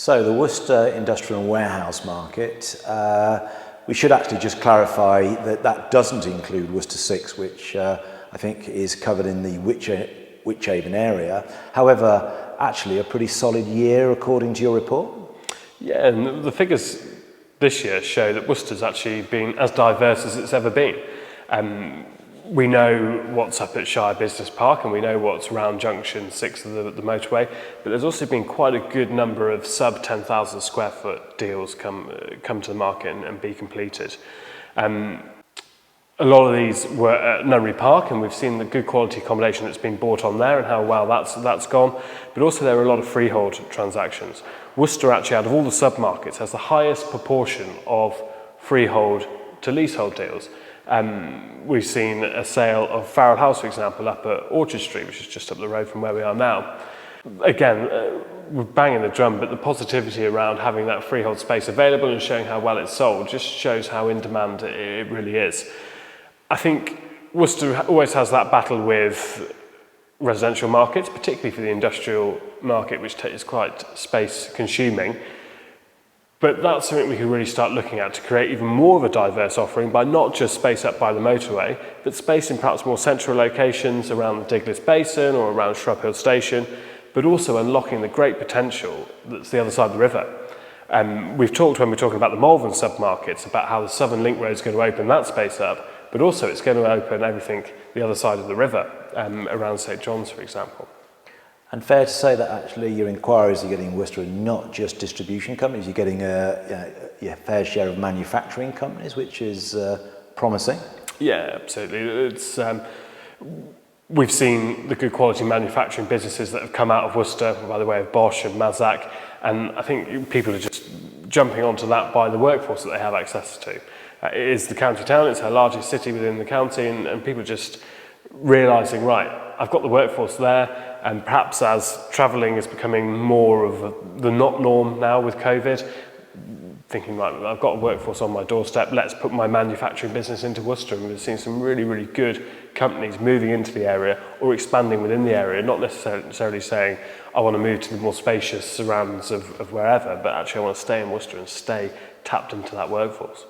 So the Worcester industrial and warehouse market, we should actually just clarify that that doesn't include Worcester 6, which I think is covered in the Wychavon area. However, actually a pretty solid year according to your report. Yeah, and the figures this year show that Worcester's actually been as diverse as it's ever been. We know what's up at Shire Business Park and we know what's around Junction 6 of the motorway, but there's also been quite a good number of sub 10,000 square foot deals come to the market and be completed. A lot of these were at Nunnery Park, and we've seen the good quality accommodation that's been bought on there and how well that's gone, but also there are a lot of freehold transactions. Worcester actually, out of all the sub-markets, has the highest proportion of freehold to leasehold deals. We've seen a sale of Farrell House, for example, up at Orchard Street, which is just up the road from where we are now. Again, we're banging the drum, but the positivity around having that freehold space available and showing how well it's sold just shows how in demand it really is. I think Worcester always has that battle with residential markets, particularly for the industrial market, which is quite space consuming. But that's something we can really start looking at to create even more of a diverse offering by not just space up by the motorway, but space in perhaps more central locations around the Diglis Basin or around Shrub Hill Station, but also unlocking the great potential that's the other side of the river. We've talked, when we're talking about the Malvern submarkets, about how the Southern Link Road is going to open that space up, but also it's going to open everything the other side of the river, around St John's, for example. And fair to say that actually your inquiries you're getting in Worcester are not just distribution companies, you're getting a fair share of manufacturing companies, which is promising. Yeah, absolutely. It's, we've seen the good quality manufacturing businesses that have come out of Worcester by the way of Bosch and Mazak, and I think people are just jumping onto that by the workforce that they have access to. It is the county town, it's our largest city within the county, and people are just realising, right, I've got the workforce there, and perhaps as travelling is becoming more of the not norm now with COVID, thinking, right, I've got a workforce on my doorstep, let's put my manufacturing business into Worcester. And we've seen some really, really good companies moving into the area or expanding within the area, not necessarily saying, I want to move to the more spacious surrounds of wherever, but actually I want to stay in Worcester and stay tapped into that workforce.